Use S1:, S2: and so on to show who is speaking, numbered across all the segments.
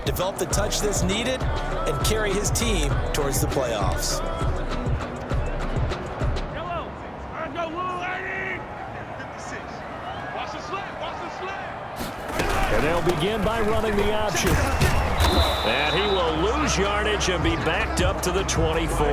S1: develop the touch that's needed, and carry his team towards the playoffs.
S2: And they'll begin by running the option. And he will lose yardage and be backed up to the 24.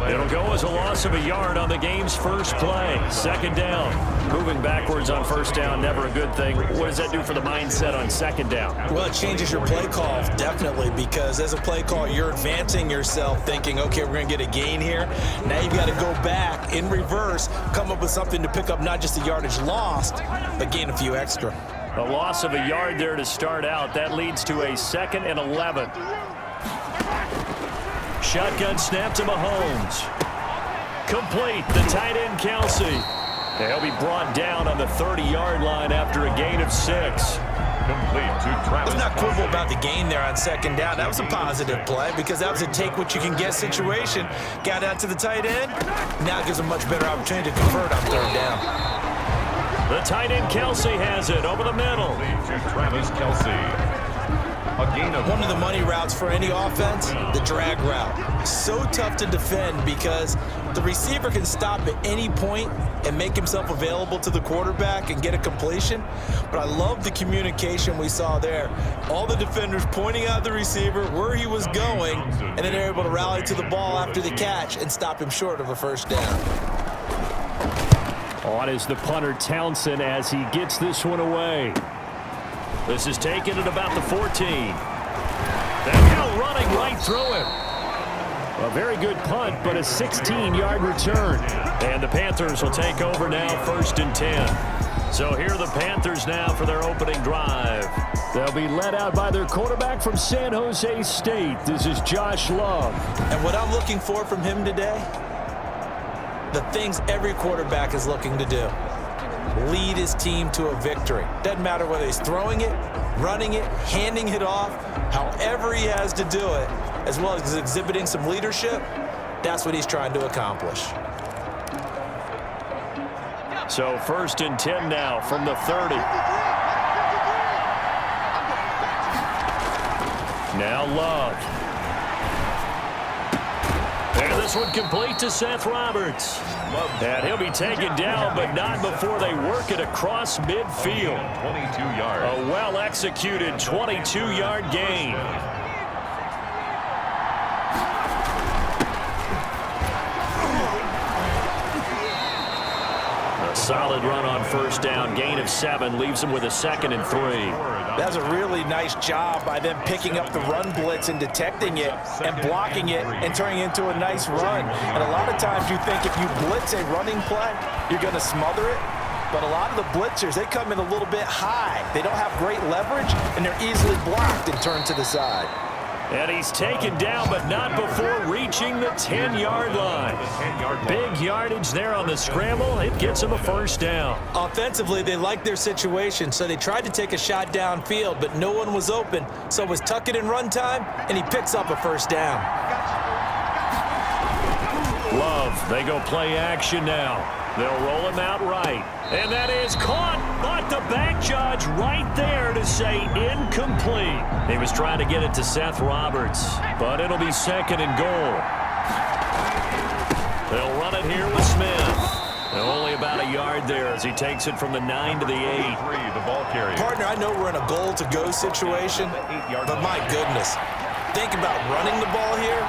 S2: It'll go as a loss of a yard on the game's first play. Second down. Moving backwards on first down, never a good thing. What does that do for the mindset on second down?
S1: Well, it changes your play call, definitely, because as a play call, you're advancing yourself thinking, okay, we're going to get a gain here. Now you've got to go back in reverse, come up with something to pick up not just the yardage lost, but gain a few extra.
S2: A loss of a yard there to start out. That leads to a 2nd and 11. Shotgun snap to Mahomes. Complete. The tight end, Kelsey. And he'll be brought down on the 30-yard line after a gain of 6.
S3: Complete to Travis.
S1: Let's not quibble about the gain there on second down. That was a positive play because that was a take-what-you-can-get situation. Got out to the tight end. Now it gives a much better opportunity to convert on third down.
S2: The tight end, Kelsey, has it over the middle.
S3: To Travis Kelsey. A gain of
S1: one of the money routes for any offense, the drag route. So tough to defend because the receiver can stop at any point and make himself available to the quarterback and get a completion. But I love the communication we saw there. All the defenders pointing out the receiver, where he was going, and then they're able to rally to the ball after the catch and stop him short of a first down.
S2: On is the punter, Townsend, as he gets this one away. This is taken at about the 14. They're now running right through him. A very good punt, but a 16-yard return. And the Panthers will take over now, 1st and 10. So here are the Panthers now for their opening drive. They'll be led out by their quarterback from San Jose State. This is Josh Love.
S1: And what I'm looking for from him today, the things every quarterback is looking to do. Lead his team to a victory. Doesn't matter whether he's throwing it, running it, handing it off, however he has to do it, as well as exhibiting some leadership, that's what he's trying to accomplish.
S2: So 1st and 10 now from the 30. Now Love. And this one complete to Seth Roberts. And he'll be taken down, but not before they work it across midfield.
S3: 22 yards.
S2: A well-executed 22-yard gain. A solid run on first down. Gain of 7 leaves them with a 2nd and 3.
S1: That's a really nice job by them picking up the run blitz and detecting it and blocking it and turning it into a nice run. And a lot of times you think if you blitz a running play, you're going to smother it. But a lot of the blitzers, they come in a little bit high. They don't have great leverage, and they're easily blocked and turned to the side.
S2: And he's taken down, but not before reaching the 10-yard line. Big yardage there on the scramble. It gets him a first down.
S1: Offensively, they liked their situation, so they tried to take a shot downfield, but no one was open. So it was tuck it in run time, and he picks up a first down.
S2: Love, they go play action now. They'll roll him out right. And that is caught, but the back judge right there to say incomplete. He was trying to get it to Seth Roberts, but it'll be 2nd and goal. They'll run it here with Smith. Only about a yard there as he takes it from the 9 to the 8.
S3: The ball carrier.
S1: Partner, I know we're in a goal-to-go situation, but my goodness, think about running the ball here.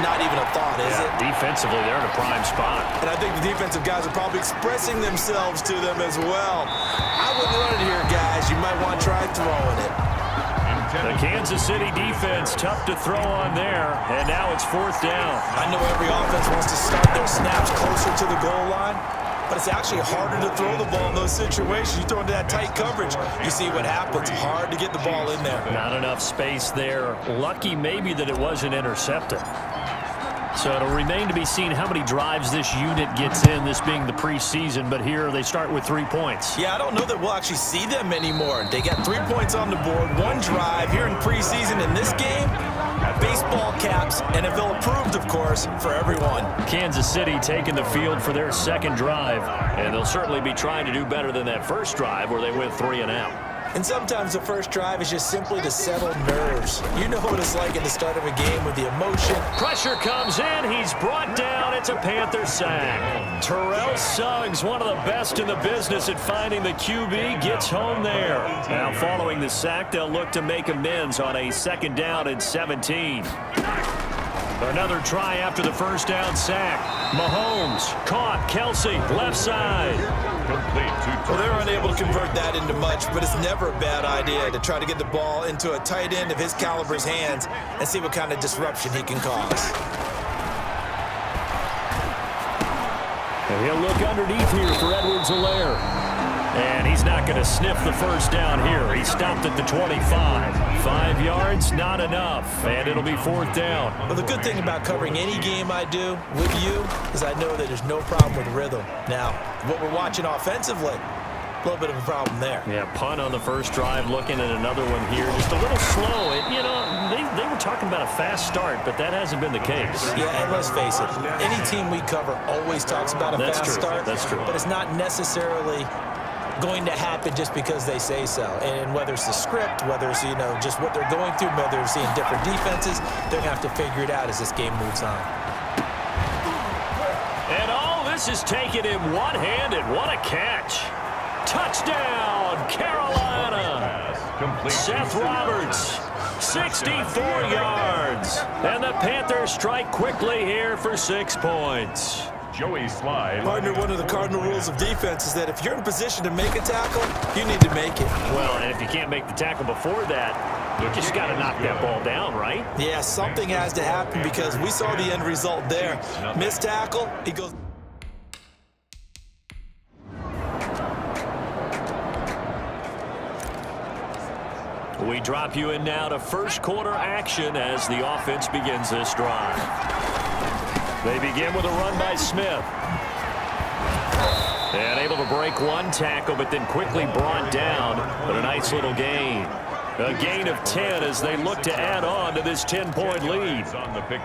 S1: Not even a thought, is it?
S2: Defensively, they're in a prime spot.
S1: And I think the defensive guys are probably expressing themselves to them as well. I wouldn't run it here, guys. You might want to try throwing it.
S2: The Kansas City defense, tough to throw on there, and now it's 4th down.
S1: I know every offense wants to start their snaps closer to the goal line, but it's actually harder to throw the ball in those situations. You throw into that tight coverage, you see what happens. Hard to get the ball in there.
S2: Not enough space there. Lucky maybe that it wasn't intercepted. So it'll remain to be seen how many drives this unit gets in, this being the preseason, but here they start with 3 points.
S1: Yeah, I don't know that we'll actually see them anymore. They got 3 points on the board, 1 drive here in preseason. In this game, baseball caps, NFL approved, of course, for everyone.
S2: Kansas City taking the field for their 2nd drive, and they'll certainly be trying to do better than that first drive where they went 3 and out.
S1: And sometimes the first drive is just simply to settle nerves. You know what it's like at the start of a game with the emotion.
S2: Pressure comes in. He's brought down. It's a Panther sack. Terrell Suggs, one of the best in the business at finding the QB, gets home there. Now following the sack, they'll look to make amends on a 2nd down and 17. Another try after the first down sack. Mahomes caught. Kelsey, left side.
S1: Well, they're unable to convert that into much, but it's never a bad idea to try to get the ball into a tight end of his caliber's hands and see what kind of disruption he can cause.
S2: And he'll look underneath here for Edwards-Helaire. And he's not going to sniff the first down here. He stopped at the 25. 5 yards, not enough. And it'll be 4th down.
S1: Well, the good thing about covering any game I do with you is I know that there's no problem with rhythm. Now, what we're watching offensively, a little bit of a problem there.
S2: Yeah, punt on the first drive, looking at another one here. Just a little slow. You know, they were talking about a fast start, but that hasn't been the case.
S1: Yeah, and let's face it, any team we cover always talks about a fast start.
S2: That's true.
S1: But it's not necessarily going to happen just because they say so. And whether it's the script, whether it's, you know, just what they're going through, whether they're seeing different defenses, they're going to have to figure it out as this game moves on.
S2: And all this is taken in one-handed. What a catch. Touchdown, Carolina. Seth Roberts, 64 yards. And the Panthers strike quickly here for 6 points.
S3: Joey Slide.
S1: Partner, one of the cardinal rules of defense is that if you're in position to make a tackle, you need to make it.
S2: Well, and if you can't make the tackle before that, you just got to knock that ball down, right?
S1: Yeah, something has to happen because we saw the end result there. Missed tackle, he goes.
S2: We drop you in now to first quarter action as the offense begins this drive. They begin with a run by Smith. And able to break one tackle, but then quickly brought down. But a nice little gain. A gain of 10 as they look to add on to this 10-point lead.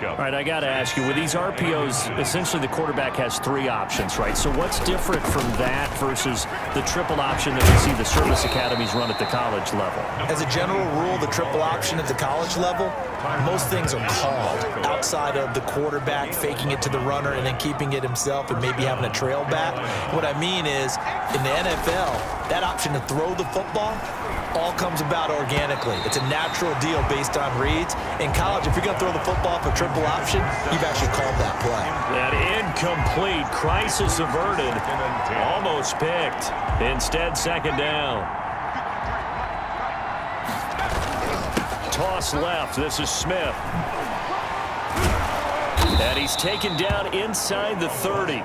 S2: All right, I got to ask you, with these RPOs, essentially the quarterback has 3 options, right? So what's different from that versus the triple option that we see the service academies run at the college level?
S1: As a general rule, the triple option at the college level, most things are called outside of the quarterback faking it to the runner and then keeping it himself and maybe having a trail back. What I mean is, in the NFL, that option to throw the football all comes about organically. It's a natural deal based on reads. In college, if you're going to throw the football for triple option, you've actually called that play.
S2: That incomplete, crisis averted, almost picked. Instead, 2nd down. Toss left. This is Smith. And he's taken down inside the 30.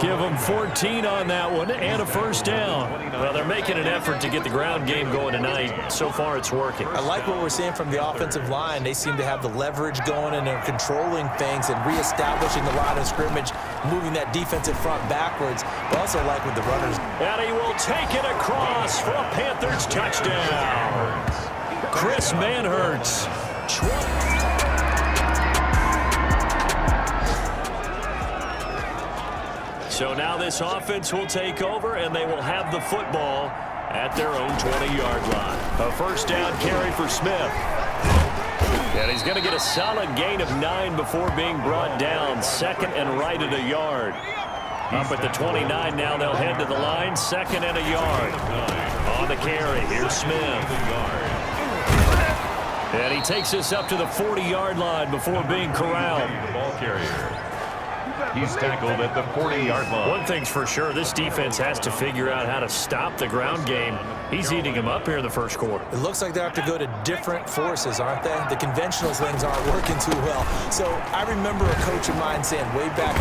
S2: Give him 14 on that one and a first down. Well, they're making an effort to get the ground game going tonight. So far, it's working.
S1: I like what we're seeing from the offensive line. They seem to have the leverage going, and they're controlling things and reestablishing the line of scrimmage, moving that defensive front backwards. But also like with the runners.
S2: And he will take it across for a Panthers touchdown. Chris Manhertz. So now this offense will take over, and they will have the football at their own 20-yard line. A first down carry for Smith. And he's going to get a solid gain of 9 before being brought down. 2nd and right at a yard. Up at the 29 now, they'll head to the line. 2nd and a yard. On the carry, here's Smith. And he takes us up to the 40-yard line before being corralled.
S3: The ball carrier. He's tackled at the 40-yard line.
S2: One thing's for sure, this defense has to figure out how to stop the ground game. He's eating him up here in the first quarter.
S1: It looks like they have to go to different forces, aren't they? The conventional things aren't working too well. So I remember a coach of mine saying way back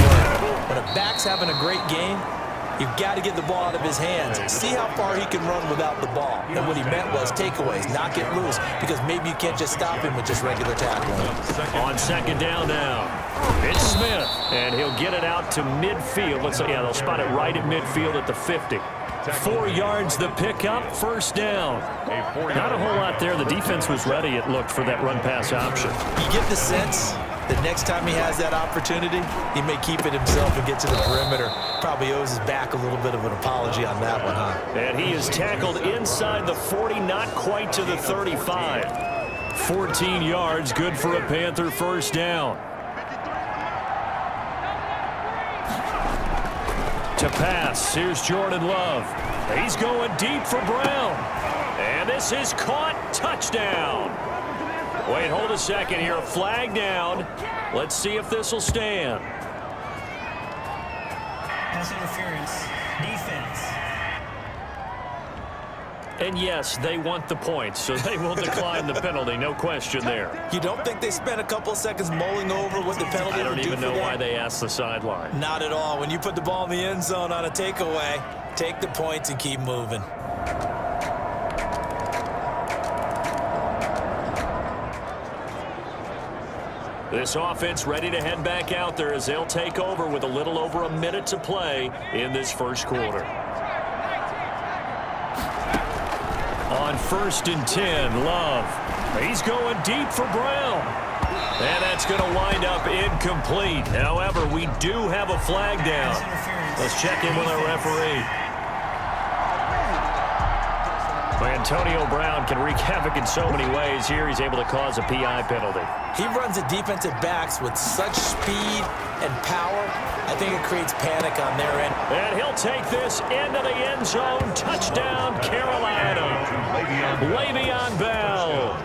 S1: when a back's having a great game, you've got to get the ball out of his hands. See how far he can run without the ball. And what he meant was takeaways, knock it loose, because maybe you can't just stop him with just regular tackling.
S2: On 2nd down now, it's Smith, and he'll get it out to midfield. They'll spot it right at midfield at the 50. 4 yards the pickup, first down. Not a whole lot there. The defense was ready, it looked, for that run-pass option.
S1: You get the sense The next time he has that opportunity, he may keep it himself and get to the perimeter. Probably owes his back a little bit of an apology on that one, huh?
S2: And he is tackled inside the 40, not quite to the 35. 14 yards, good for a Panther first down. To pass, here's Jordan Love. He's going deep for Brown. And this is caught. Touchdown. Wait, hold a second here. Flag down. Let's see if this will stand.
S4: Pass interference. Defense.
S2: And yes, they want the points, so they will decline the penalty. No question there.
S1: You don't think they spent a couple of seconds mulling over what the penalty
S2: I don't
S1: would do
S2: even
S1: for
S2: know
S1: them?
S2: why they asked the sideline.
S1: Not at all. When you put the ball in the end zone on a takeaway, take the points and keep moving.
S2: This offense ready to head back out there as they'll take over with a little over a minute to play in this first quarter. On 1st and 10, Love. He's going deep for Brown. And that's going to wind up incomplete. However, we do have a flag down. Let's check in with our referee. Antonio Brown can wreak havoc in so many ways. Here he's able to cause a PI penalty.
S1: He runs the defensive backs with such speed and power. I think it creates panic on their end.
S2: And he'll take this into the end zone. Touchdown, Carolina. Le'Veon Bell,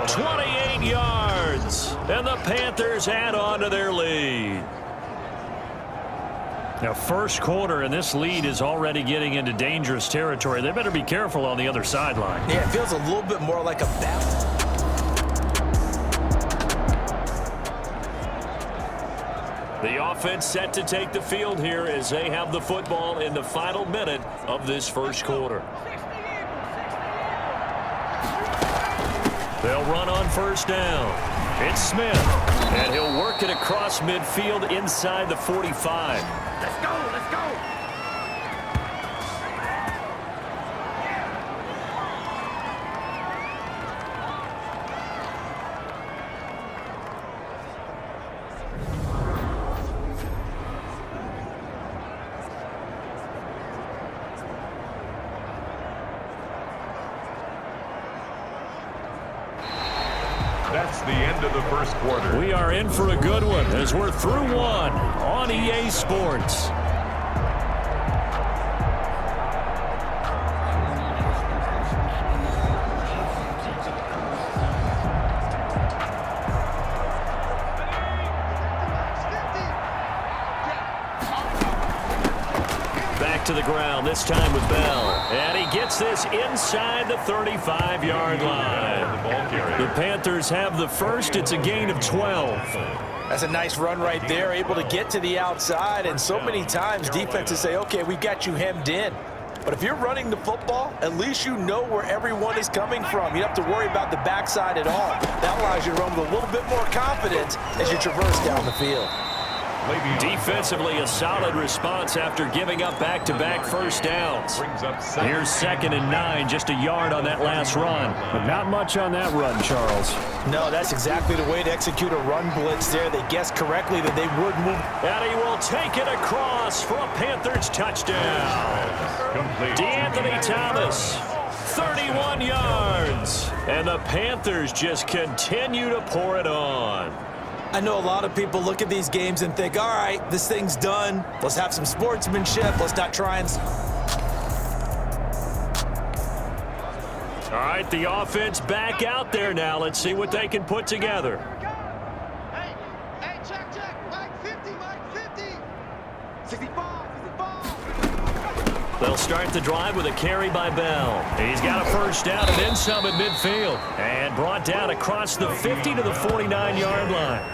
S2: 28 yards. And the Panthers add on to their lead. Now, first quarter, and this lead is already getting into dangerous territory. They better be careful on the other sideline.
S1: Yeah, it feels a little bit more like a battle.
S2: The offense set to take the field here as they have the football in the final minute of this first quarter. They'll run on first down. It's Smith, and he'll work it across midfield inside the 45.
S5: Let's go, let's go.
S3: That's the end of the first quarter.
S2: We are in for a good one as we're through one on EA Sports. Back to the ground, this time with Bell. And he gets this inside the 35-yard line. The Panthers have the first. It's a gain of 12.
S1: That's a nice run right there, able to get to the outside. And so many times defenses say, okay, we got you hemmed in. But if you're running the football, at least you know where everyone is coming from. You don't have to worry about the backside at all. That allows you to run with a little bit more confidence as you traverse down the field.
S2: Defensively, a solid response after giving up back-to-back first downs. Here's 2nd and 9, just a yard on that last run. But not much on that run, Charles.
S1: No, that's exactly the way to execute a run blitz there. They guessed correctly that they would move.
S2: And he will take it across for a Panthers touchdown. DeAnthony Thomas, 31 yards. And the Panthers just continue to pour it on.
S1: I know a lot of people look at these games and think, all right, this thing's done. Let's have some sportsmanship. Let's not try and...
S2: All right, the offense back out there now. Let's see what they can put together.
S5: Hey, check. Mike 50, Mike 50. 65.
S2: They'll start the drive with a carry by Bell. He's got a first down and then some at midfield. And brought down across the 50 to the 49-yard line.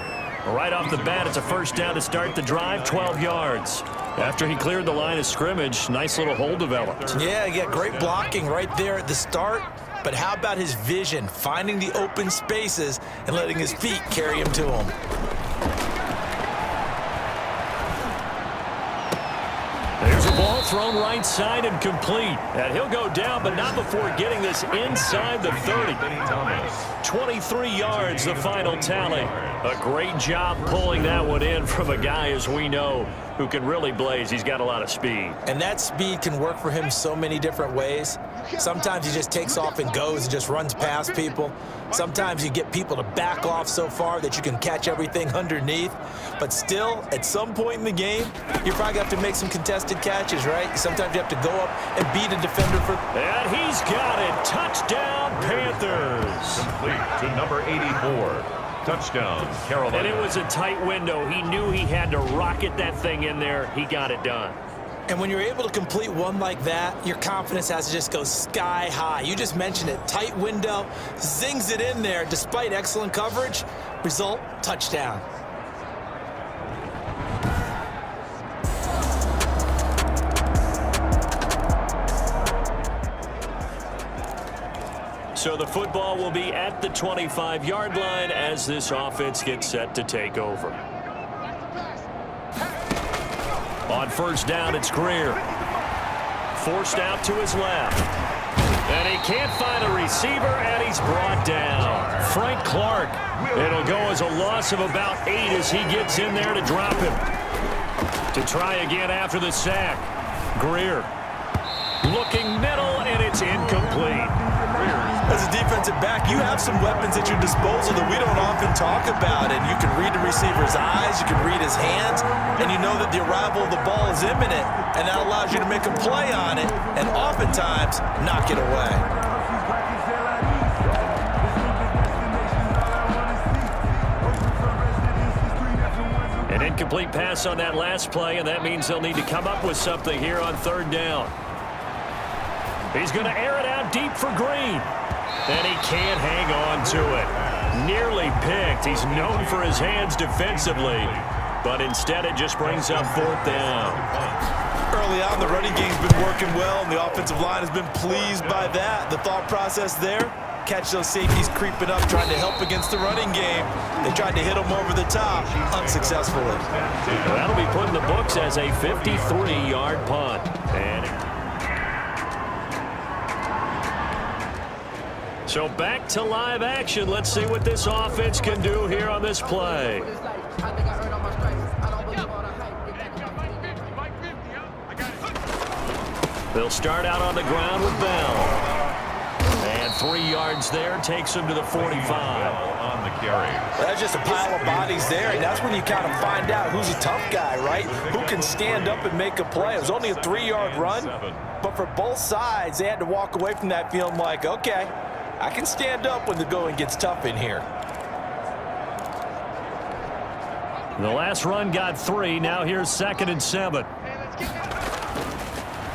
S2: Right off the bat, it's a first down to start the drive, 12 yards. After he cleared the line of scrimmage, nice little hole developed.
S1: Yeah, great blocking right there at the start. But how about his vision, finding the open spaces and letting his feet carry him to him?
S2: There's a Ball thrown right side and complete. And he'll go down, but not before getting this inside the 30. 23 yards, the final tally. A great job pulling that one in from a guy, as we know, who can really blaze. He's got a lot of speed.
S1: And that speed can work for him so many different ways. Sometimes he just takes off and goes and just runs past people. Sometimes you get people to back off so far that you can catch everything underneath. But still, at some point in the game, you probably have to make some contested catches, right? Sometimes you have to go up and beat a defender for...
S2: And he's got it. Touchdown, Panthers.
S3: Complete to number 84. Touchdown, Carolina.
S2: And it was a tight window. He knew he had to rocket that thing in there. He got it done.
S1: And when you're able to complete one like that, your confidence has to just go sky high. You just mentioned it. Tight window, zings it in there despite excellent coverage. Result, touchdown.
S2: So the football will be at the 25-yard line as this offense gets set to take over. On first down, it's Greer. Forced out to his left. And he can't find a receiver, and he's brought down. Frank Clark. It'll go as a loss of about 8 as he gets in there to drop him. To try again after the sack. Greer. Looking middle, and it's incomplete.
S1: As a defensive back, you have some weapons at your disposal that we don't often talk about, and you can read the receiver's eyes, you can read his hands, and you know that the arrival of the ball is imminent, and that allows you to make a play on it, and oftentimes knock it away.
S2: An incomplete pass on that last play, and that means they'll need to come up with something here on third down. He's going to air it out deep for Green. And he can't hang on to it. Nearly picked. He's known for his hands defensively. But instead it just brings up fourth down.
S1: Early on, the running game's been working well, and the offensive line has been pleased by that. The thought process there, catch those safeties creeping up, trying to help against the running game. They tried to hit them over the top, unsuccessfully.
S2: That'll be put in the books as a 53-yard punt. And so back to live action. Let's see what this offense can do here on this play. They'll start out on the ground with Bell. And 3 yards there takes him to the 45.
S3: On the carry.
S1: That's just a pile of bodies there, and that's when you kind of find out who's a tough guy, right? Who can stand up and make a play. It was only a 3-yard run, but for both sides, they had to walk away from that feeling like, okay, I can stand up when the going gets tough in here.
S2: The last run got 3. Now here's 2nd and 7.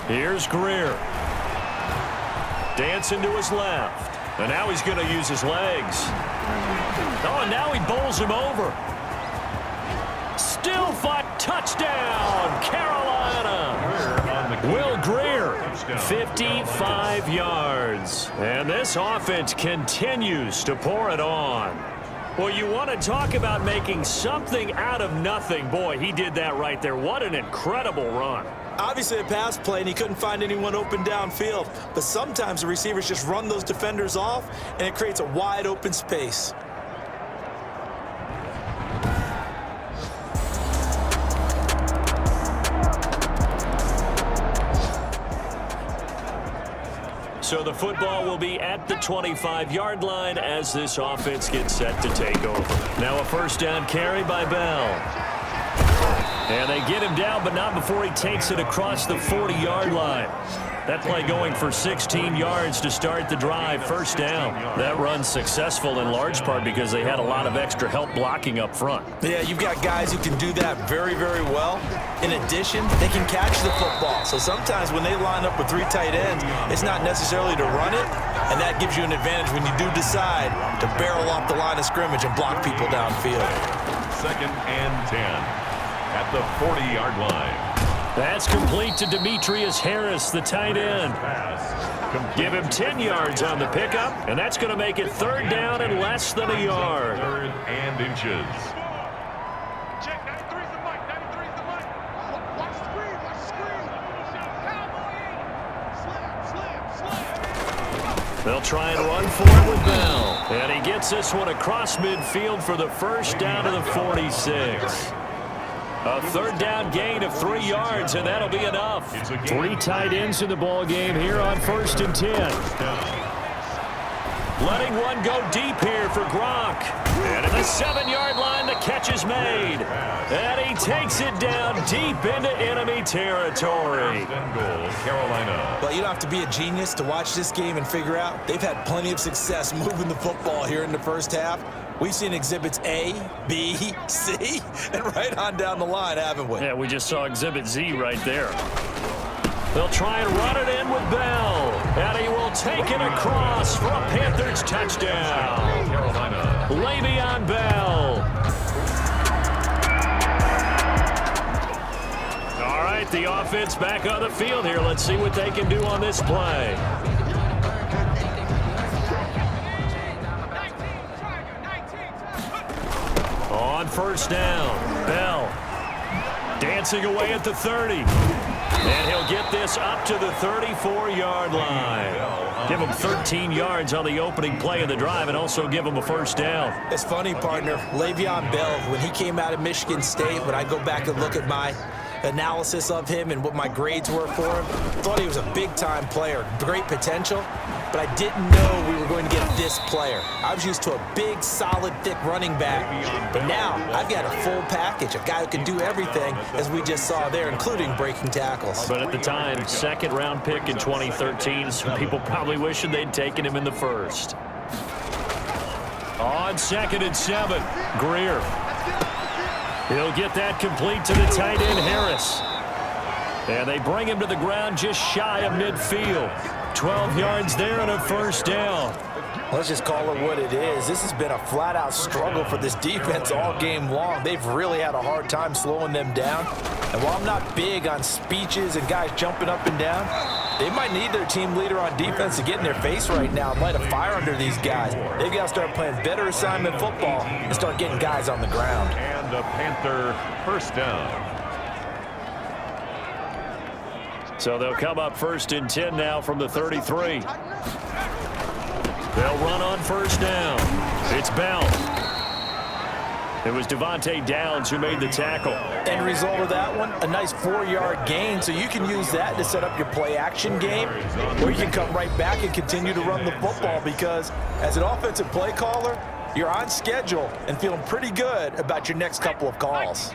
S2: Here's Greer. Dancing to his left. And now he's going to use his legs. Oh, and now he bowls him over. Still fight. Touchdown, Carolina. Will Greer, 55 yards. And this offense continues to pour it on. Well, you want to talk about making something out of nothing. Boy, he did that right there. What an incredible run.
S1: Obviously a pass play, and he couldn't find anyone open downfield. But sometimes the receivers just run those defenders off, and it creates a wide open space.
S2: So the football will be at the 25-yard line as this offense gets set to take over. Now a first down carry by Bell. And they get him down, but not before he takes it across the 40-yard line. That play going for 16 yards to start the drive. First down. That run's successful in large part because they had a lot of extra help blocking up front.
S1: Yeah, you've got guys who can do that very, very well. In addition, they can catch the football. So sometimes when they line up with 3 tight ends, it's not necessarily to run it, and that gives you an advantage when you do decide to barrel off the line of scrimmage and block people downfield.
S3: 2nd and 10 at the 40-yard line.
S2: That's complete to Demetrius Harris, the tight end. Give him 10 yards on the pickup, and that's going to make it third down and less than a yard.
S3: 3rd and inches.
S5: Check, 93's the mic, 93's the mic. Watch the screen, watch the screen.
S2: They'll try and run for it with Bell. And he gets this one across midfield for the first down to the 46. A third down gain of 3 yards, and that'll be enough. 3 tight ends in the ball game here on 1st and 10. Letting one go deep here for Gronk. And at the 7-yard line, the catch is made. And he takes it down deep into enemy territory.
S3: Carolina.
S1: But you don't have to be a genius to watch this game and figure out they've had plenty of success moving the football here in the first half. We've seen exhibits A, B, C, and right on down the line, haven't we?
S2: Yeah, we just saw exhibit Z right there. They'll try and run it in with Bell. And he will take it across for a Panthers touchdown.
S3: Carolina.
S2: Le'Veon Bell. All right, the offense back on the field here. Let's see what they can do on this play. On 1st down, Bell dancing away at the 30. And he'll get this up to the 34-yard line. Give him 13 yards on the opening play of the drive and also give him a first down.
S1: It's funny, partner. Le'Veon Bell, when he came out of Michigan State, when I go back and look at my analysis of him and what my grades were for him, thought he was a big-time player, great potential, but I didn't know we were going to get this player. I was used to a big, solid, thick running back, but now I've got a full package, a guy who can do everything, as we just saw there, including breaking tackles.
S2: But at the time, 2nd-round pick in 2013, some people probably wishing they'd taken him in the 1st. On 2nd and 7, Greer. He'll get that complete to the tight end, Harris. And they bring him to the ground just shy of midfield. 12 yards there and a first down.
S1: Let's just call it what it is. This has been a flat-out struggle for this defense all game long. They've really had a hard time slowing them down. And while I'm not big on speeches and guys jumping up and down, they might need their team leader on defense to get in their face right now and light a fire under these guys. They've got to start playing better assignment football and start getting guys on the ground.
S3: And a Panther first down.
S2: So they'll come up 1st and 10 now from the 33. They'll run on 1st down. It's Bell. It was Devontae Downs who made the tackle.
S1: End result of that one, a nice 4-yard gain, so you can use that to set up your play-action game, or you can come right back and continue to run the football, because as an offensive play caller, you're on schedule and feeling pretty good about your next couple of calls.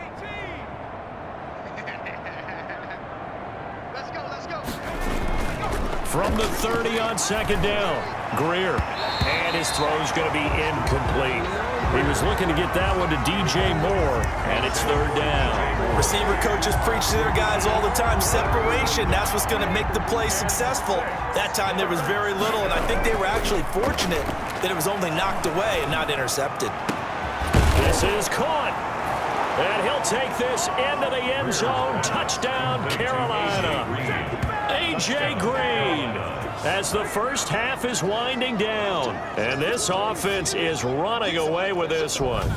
S2: From the 30 on 2nd down, Greer. And his throw's going to be incomplete. He was looking to get that one to DJ Moore, and it's 3rd down.
S1: Receiver coaches preach to their guys all the time, separation. That's what's going to make the play successful. That time there was very little, and I think they were actually fortunate that it was only knocked away and not intercepted.
S2: This is caught. And he'll take this into the end zone. Touchdown, Carolina. A.J. Green, as the first half is winding down. And this offense is running away with this one.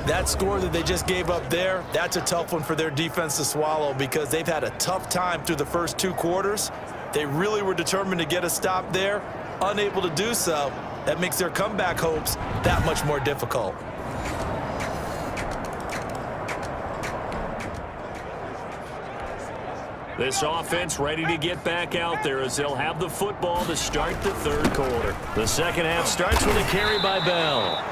S1: That score that they just gave up there, that's a tough one for their defense to swallow, because they've had a tough time through the first 2 quarters. They really were determined to get a stop there, unable to do so. That makes their comeback hopes that much more difficult.
S2: This offense ready to get back out there as they'll have the football to start the 3rd quarter. The second half starts with a carry by Bell.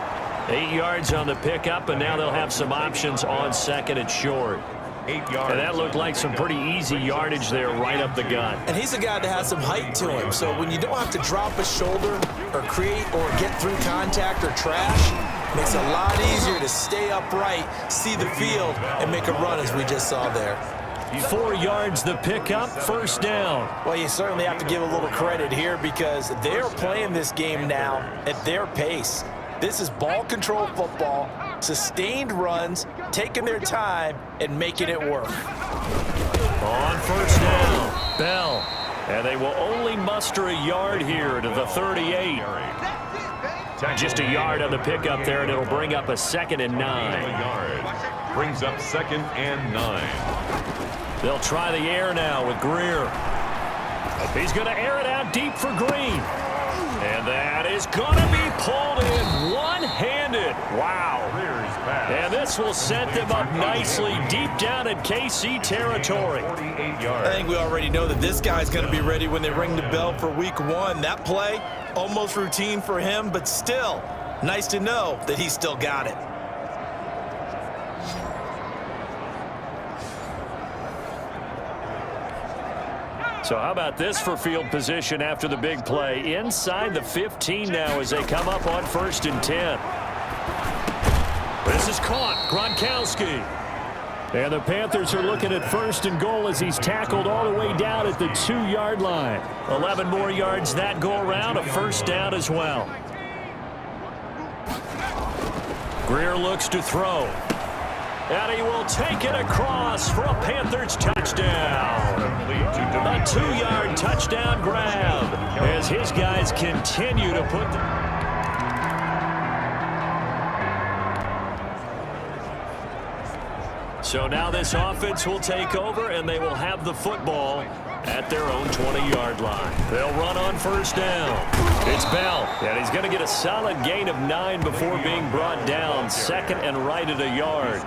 S2: 8 yards on the pickup, and now they'll have some options on 2nd and short.
S3: 8 yards.
S2: And that looked like some pretty easy yardage there right up the gut.
S1: And he's a guy that has some height to him, so when you don't have to drop a shoulder or create or get through contact or trash, makes it a lot easier to stay upright, see the field, and make a run as we just saw there.
S2: 4 yards the pickup, 1st down.
S1: Well, you certainly have to give a little credit here, because they're playing this game now at their pace. This is ball control football, sustained runs, taking their time and making it work.
S2: On 1st down, Bell. And they will only muster a yard here to the 38. Just a yard on the pickup there, and it'll bring up a 2nd and 9.
S3: Brings up 2nd and 9.
S2: They'll try the air now with Greer. He's going to air it out deep for Green. And that is going to be pulled in one-handed. Wow. And this will set them up nicely deep down in KC territory.
S1: I think we already know that this guy's going to be ready when they ring the bell for week 1. That play, almost routine for him, but still nice to know that he's still got it.
S2: So how about this for field position after the big play? Inside the 15 now as they come up on 1st and 10. This is caught. Gronkowski. And the Panthers are looking at 1st and goal as he's tackled all the way down at the 2-yard line. 11 more yards that go around, a 1st down as well. Greer looks to throw. And he will take it across for a Panthers touchdown. A 2-yard touchdown grab as his guys continue to put So now this offense will take over, and they will have the football at their own 20-yard line. They'll run on 1st down. It's Bell, and he's going to get a solid gain of 9 before being brought down. 2nd and right at a yard.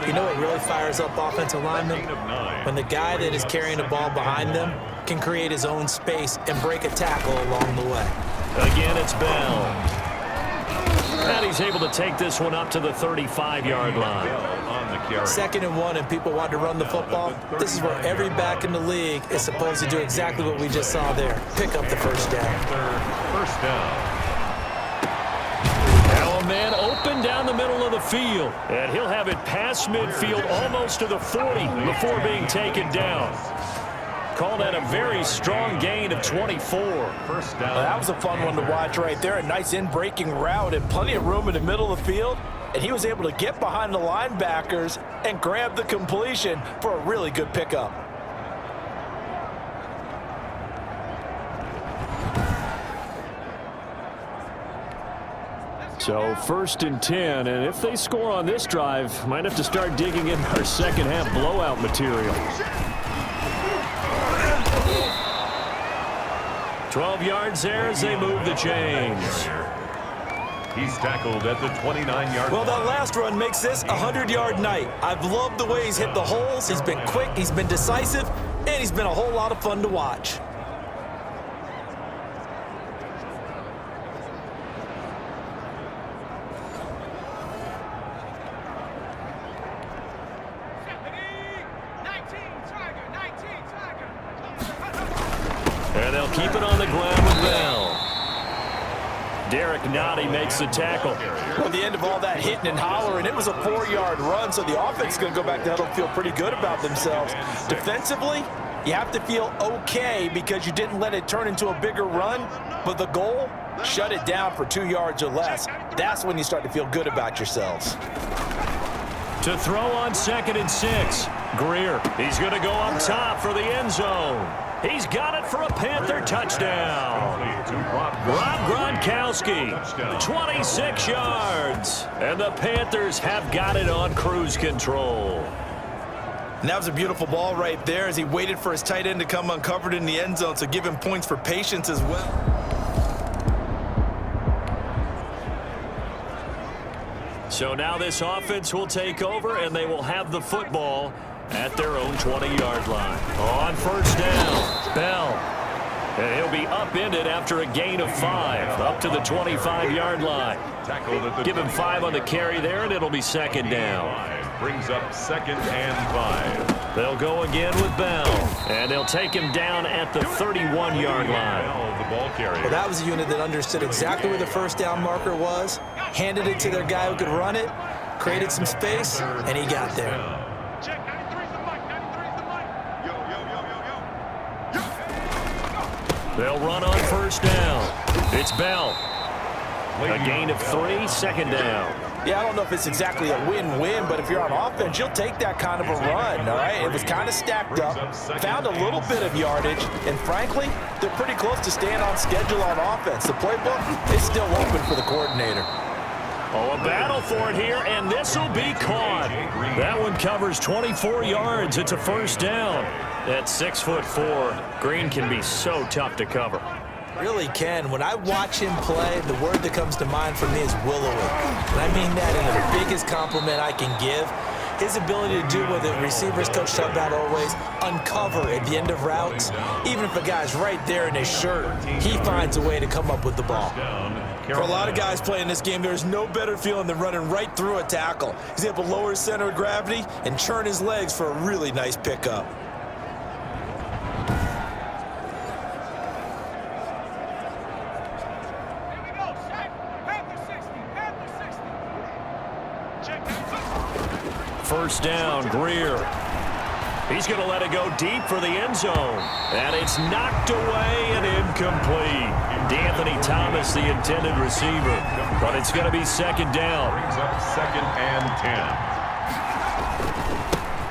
S1: You know what really fires up offensive linemen? When the guy that is carrying the ball behind them can create his own space and break a tackle along the way.
S2: Again, it's Bell. And he's able to take this one up to the 35-yard line.
S1: 2nd and 1, and people want to run the football. This is where every back in the league is supposed to do exactly what we just saw there. Pick up the 1st down.
S3: First down.
S2: Now a man open down the middle of the field. And he'll have it past midfield almost to the 40 before being taken down. Call that a very strong gain of 24.
S3: First down.
S1: That was a fun one to watch right there. A nice in-breaking route and plenty of room in the middle of the field. And he was able to get behind the linebackers and grab the completion for a really good pickup.
S2: So 1st and 10, and if they score on this drive, might have to start digging in our second half blowout material. 12 yards there as they move the chains.
S3: He's tackled at the 29-yard line.
S1: Well, that last run makes this a 100-yard night. I've loved the way he's hit the holes. He's been quick, he's been decisive, and he's been a whole lot of fun to watch.
S2: And they'll keep it on the ground with Bell. Derek Nottie makes the tackle.
S1: At the end of all that hitting and hollering, it was a 4-yard run, so the offense is going to go back to huddle and feel pretty good about themselves. Defensively, you have to feel okay because you didn't let it turn into a bigger run, but the goal, shut it down for 2 yards or less. That's when you start to feel good about yourselves.
S2: To throw on 2nd and 6. Greer, he's going to go up top for the end zone. He's got it for a Panther touchdown. Rob Gronkowski, 26 yards. And the Panthers have got it on cruise control.
S1: And that was a beautiful ball right there as he waited for his tight end to come uncovered in the end zone, so give him points for patience as well.
S2: So now this offense will take over, and they will have the football at their own 20-yard line. On 1st down, Bell. And he'll be upended after a gain of 5, up to the 25-yard line. Give him 5 on the carry there, and it'll be 2nd down.
S3: Brings up 2nd and 5.
S2: They'll go again with Bell, and they'll take him down at the 31-yard line.
S3: The ball carrier.
S1: Well, that was a unit that understood exactly where the 1st down marker was, handed it to their guy who could run it, created some space, and he got there.
S2: They'll run on 1st down. It's Bell. A gain of 3, 2nd down.
S1: Yeah, I don't know if it's exactly a win-win, but if you're on offense, you'll take that kind of a run, all right? It was kind of stacked up, found a little bit of yardage, and frankly, they're pretty close to staying on schedule on offense. The playbook is still open for the coordinator.
S2: Oh, a battle for it here, and this will be caught. That one covers 24 yards. It's a 1st down. At 6'4", Green can be so tough to cover.
S1: Really can. When I watch him play, the word that comes to mind for me is willowing. And I mean that in the biggest compliment I can give. His ability to do what the receivers coach talked about always, uncover at the end of routes. Even if a guy's right there in his shirt, he finds a way to come up with the ball. For a lot of guys playing this game, there's no better feeling than running right through a tackle. He's able to lower his center of gravity and churn his legs for a really nice pickup.
S2: First down, Greer. He's going to let it go deep for the end zone. And it's knocked away and incomplete. D'Anthony Thomas, the intended receiver. But it's going to be second down.
S3: Brings up second and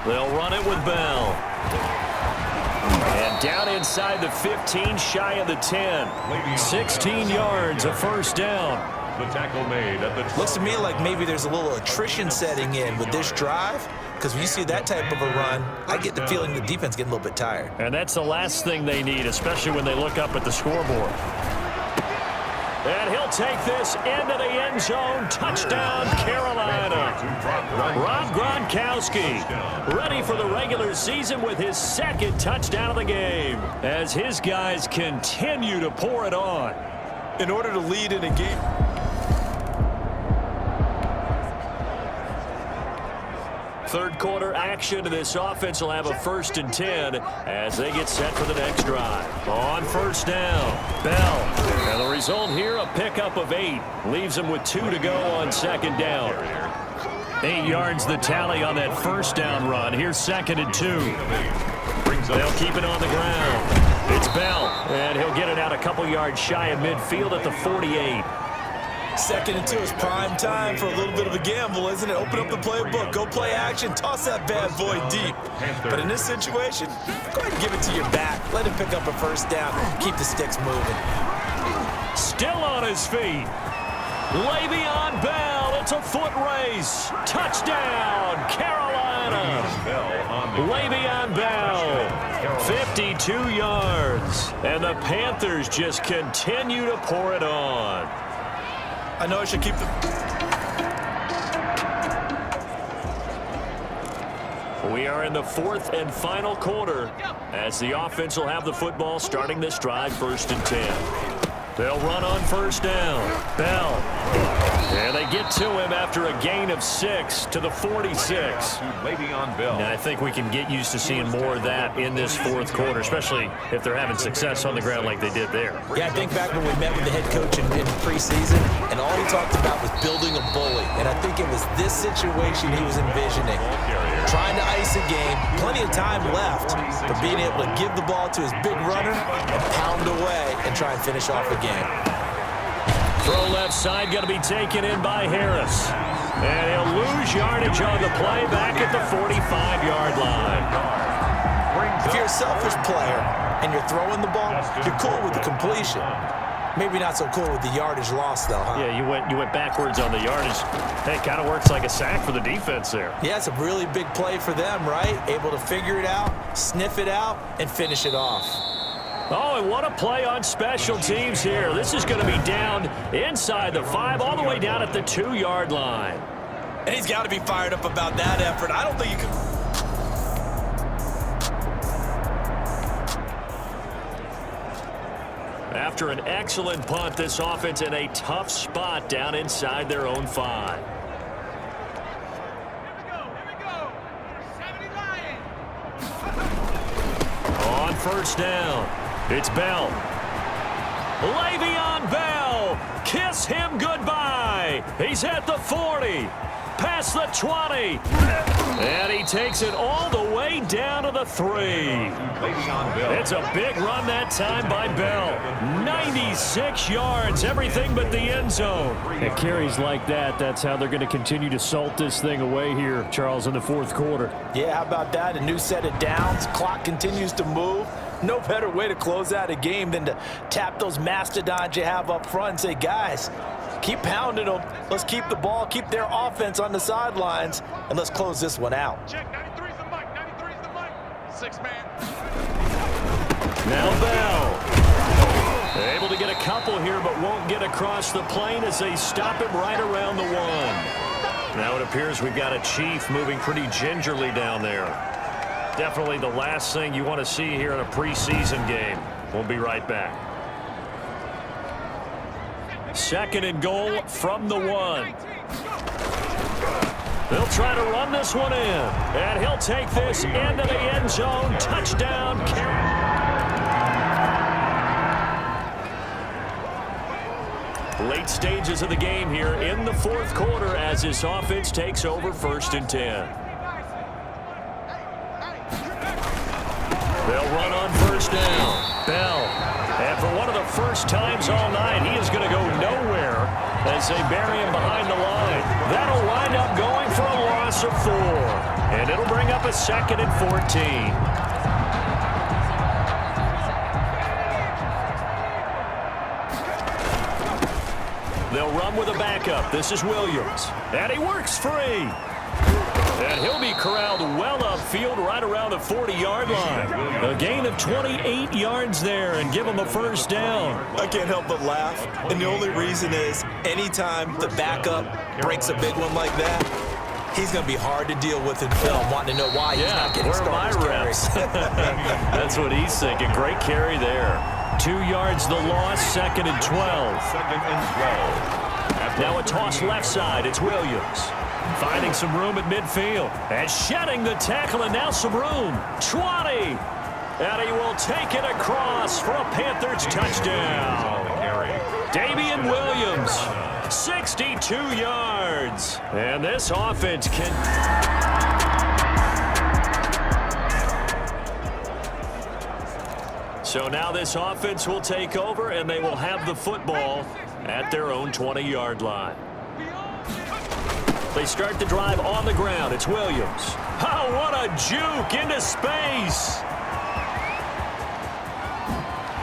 S3: 10.
S2: They'll run it with Bell. And down inside the 15, shy of the 10. 16 yards, a first down.
S3: The tackle made at the 12.
S1: Looks to me like maybe there's a little attrition setting in with this drive, because when you see that type of a run, I get the feeling the defense getting a little bit tired.
S2: And that's the last thing they need, especially when they look up at the scoreboard. And he'll take this into the end zone. Touchdown, Carolina. Rob Gronkowski ready for the regular season with his second touchdown of the game as his guys continue to pour it on.
S1: In order to lead in a game,
S2: third quarter action, and this offense will have a 1st and 10 as they get set for the next drive. On first down, Bell. And the result here, a pickup of 8. Leaves them with 2 to go on second down. 8 yards the tally on that first down run. Here's 2nd and 2. They'll keep it on the ground. It's Bell, and he'll get it out a couple yards shy of midfield at the 48.
S1: 2nd and 2 is prime time for a little bit of a gamble, isn't it? Open up the playbook, go play action, toss that bad boy deep. But in this situation, go ahead and give it to your back. Let him pick up a first down. Keep the sticks moving.
S2: Still on his feet. Le'Veon Bell. It's a foot race. Touchdown, Carolina. Le'Veon Bell, 52 yards. And the Panthers just continue to pour it on.
S1: I know I should keep the...
S2: We are in the 4th and final quarter as the offense will have the football starting this drive 1st and 10. They'll run on first down. Bell. And they get to him after a gain of 6 to the 46.
S3: Le'Veon Bell.
S2: And I think we can get used to seeing more of that in this 4th quarter, especially if they're having success on the ground like they did there.
S1: Yeah, I think back when we met with the head coach in preseason, and all he talked about was building a bully. And I think it was this situation he was envisioning. Trying to ice a game, plenty of time left, but being able to give the ball to his big runner and pound away and try and finish off the game.
S2: Throw left side going to be taken in by Harris. And he'll lose yardage on the play back at the 45-yard line.
S1: If you're a selfish player and you're throwing the ball, you're cool with the completion. Maybe not so cool with the yardage loss, though, huh?
S2: Yeah, you went backwards on the yardage. Hey, it kind of works like a sack for the defense there.
S1: Yeah, it's a really big play for them, right? Able to figure it out, sniff it out, and finish it off.
S2: Oh, and what a play on special teams here. This is going to be down inside the 5, all the way down at the 2-yard line.
S1: And he's got to be fired up about that effort. I don't think you can...
S2: After an excellent punt, this offense in a tough spot down inside their own 5. On first down, it's Bell. Le'Veon Bell, kiss him goodbye. He's at the 40, past the 20, and he takes it all the way down to the 3. It's a big run that time by Bell. 96 yards, everything but the end zone. At carries like that, that's how they're going to continue to salt this thing away here, Charles, in the 4th quarter.
S1: Yeah, how about that? A new set of downs. Clock continues to move. No better way to close out a game than to tap those mastodons you have up front and say, guys, keep pounding them. Let's keep the ball, keep their offense on the sidelines, and let's close this one out.
S5: Check, 93's the mic, 93's the mic. 6 man.
S2: Now Bell. Able to get a couple here, but won't get across the plane as they stop him right around the 1. Now it appears we've got a Chief moving pretty gingerly down there. Definitely the last thing you want to see here in a preseason game. We'll be right back. 2nd and goal from the 1. They'll try to run this one in. And he'll take this into the end zone. Touchdown. Late stages of the game here in the 4th quarter as this offense takes over 1st and 10. They'll run on 1st down. Bell. And for one of the first times all night, he is going to go nowhere as they bury him behind the line. That'll wind up going for a loss of 4. And it'll bring up a 2nd and 14. They'll run with a backup. This is Williams. And he works free. And he'll be corralled well upfield right around the 40-yard line. A gain of 28 yards there and give him a 1st down.
S1: I can't help but laugh. And the only reason is anytime the backup breaks a big one like that, he's going to be hard to deal with in film, wanting to know why he's not getting starters carries.
S2: That's what he's thinking. Great carry there. 2 yards the loss, 2nd and 12.
S3: 2nd and 12.
S2: Now a toss left side. It's Williams. Finding some room at midfield. And shedding the tackle, and now some room. 20. And he will take it across for a Panthers touchdown. Damian Williams, 62 yards. And this offense can... So now this offense will take over, and they will have the football at their own 20-yard line. They start the drive on the ground. It's Williams. Oh, what a juke into space.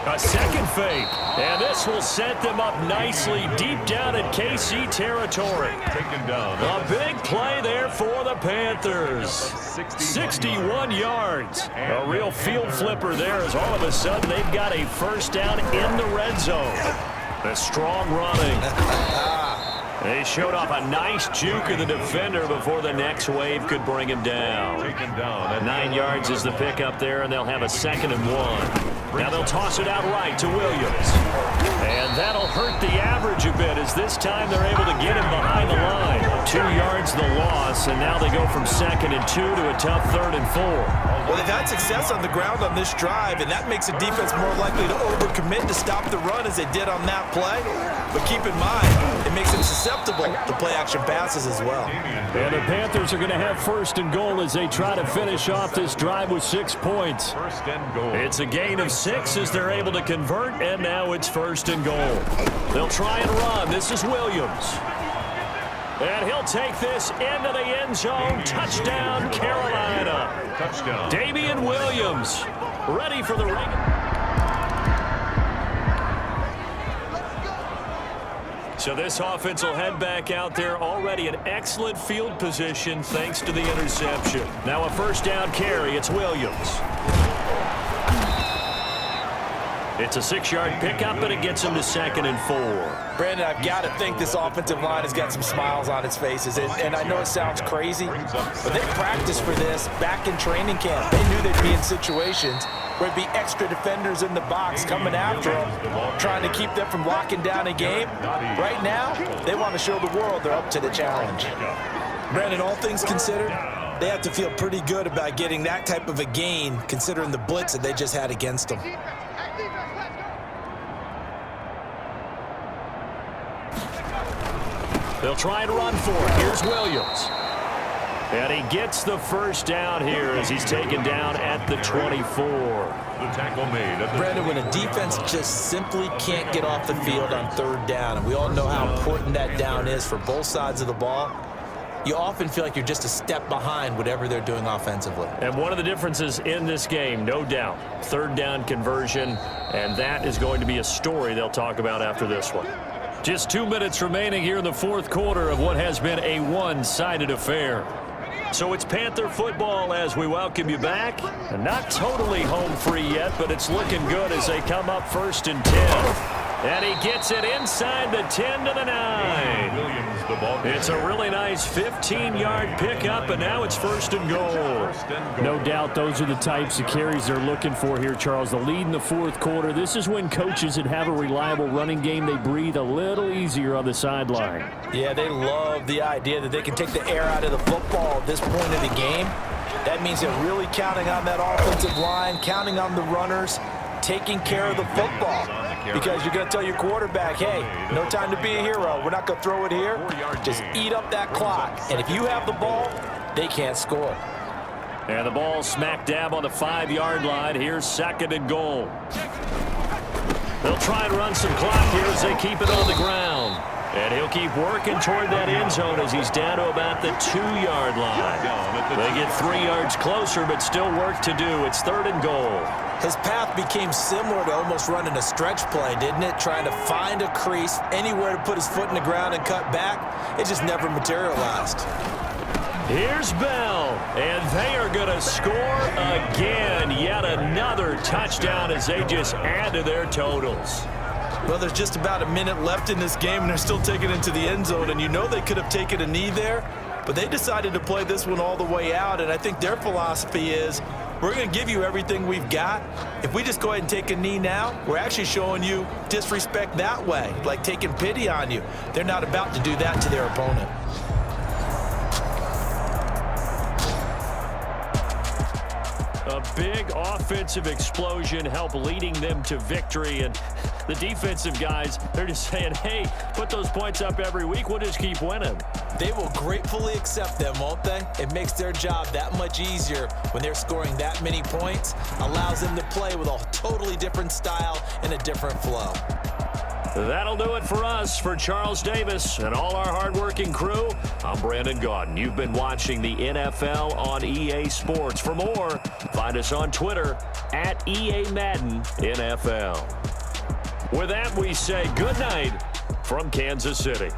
S2: A second fake. And this will set them up nicely deep down in KC territory.
S3: Taken down.
S2: A big play there for the Panthers. 61 yards. A real field flipper there as all of a sudden they've got a 1st down in the red zone. The strong running. They showed off a nice juke of the defender before the next wave could bring him down. 9 yards is the pickup there, and they'll have a 2nd and 1. Now they'll toss it out right to Williams. And that'll hurt the average a bit as this time they're able to get him behind the line. 2 yards the loss, and now they go from 2nd and 2 to a tough 3rd and 4.
S1: Well, they've had success on the ground on this drive, and that makes a defense more likely to overcommit to stop the run as they did on that play. But keep in mind, it makes them susceptible to play-action passes as well.
S2: And the Panthers are going to have 1st and goal as they try to finish off this drive with 6 points.
S3: 1st and goal.
S2: It's a gain of 6 as they're able to convert, and now it's 1st and goal. They'll try and run. This is Williams. And he'll take this into the end zone. Touchdown, Carolina.
S3: Touchdown.
S2: Damian Williams ready for the ring. So this offense will head back out there already in excellent field position thanks to the interception. Now a 1st down carry. It's Williams. It's a 6-yard pickup, but it gets him to 2nd and 4.
S1: Brandon, I've got to think this offensive line has got some smiles on its faces. And I know it sounds crazy, but they practiced for this back in training camp. They knew they'd be in situations where it'd be extra defenders in the box coming after them, trying to keep them from locking down a game. Right now, they want to show the world they're up to the challenge. Brandon, all things considered, they have to feel pretty good about getting that type of a gain, considering the blitz that they just had against them.
S2: They'll try and run for it. Here's Williams. And he gets the 1st down here as he's taken down at the 24.
S3: The tackle made.
S1: Brandon, when a defense just simply can't get off the field on 3rd down, and we all know how important that down is for both sides of the ball, you often feel like you're just a step behind whatever they're doing offensively.
S2: And one of the differences in this game, no doubt, 3rd down conversion, and that is going to be a story they'll talk about after this one. Just 2 minutes remaining here in the 4th quarter of what has been a one-sided affair. So it's Panther football as we welcome you back. And not totally home free yet, but it's looking good as they come up 1st and 10. And he gets it inside the 10 to the 9.
S3: Williams, the ball carrier.
S2: It's a really nice 15-yard pickup, and now it's 1st and goal.
S6: No doubt those are the types of carries they're looking for here, Charles. The lead in the 4th quarter. This is when coaches that have a reliable running game, they breathe a little easier on the sideline.
S1: Yeah, they love the idea that they can take the air out of the football at this point of the game. That means they're really counting on that offensive line, counting on the runners, taking care of the football. Because you're going to tell your quarterback, hey, no time to be a hero. We're not going to throw it here. Just eat up that clock. And if you have the ball, they can't score.
S2: And the ball smack dab on the 5-yard line. Here's 2nd and goal. They'll try and run some clock here as they keep it on the ground. And he'll keep working toward that end zone as he's down to about the 2-yard line. They get 3 yards closer, but still work to do. It's 3rd and goal.
S1: His path became similar to almost running a stretch play, didn't it? Trying to find a crease, anywhere to put his foot in the ground and cut back. It just never materialized.
S2: Here's Bell, and they are going to score again. Yet another touchdown as they just add to their totals.
S1: Well, there's just about a minute left in this game, and they're still taking it to the end zone. And you know they could have taken a knee there, but they decided to play this one all the way out. And I think their philosophy is, we're going to give you everything we've got. If we just go ahead and take a knee now, we're actually showing you disrespect that way, like taking pity on you. They're not about to do that to their opponent.
S2: A big offensive explosion helped leading them to victory. And the defensive guys, they're just saying, hey, put those points up every week. We'll just keep winning.
S1: They will gratefully accept them, won't they? It makes their job that much easier when they're scoring that many points. Allows them to play with a totally different style and a different flow.
S2: That'll do it for us. For Charles Davis and all our hardworking crew, I'm Brandon Gaudin. You've been watching the NFL on EA Sports. For more, find us on Twitter at EA Madden NFL. With that, we say good night from Kansas City.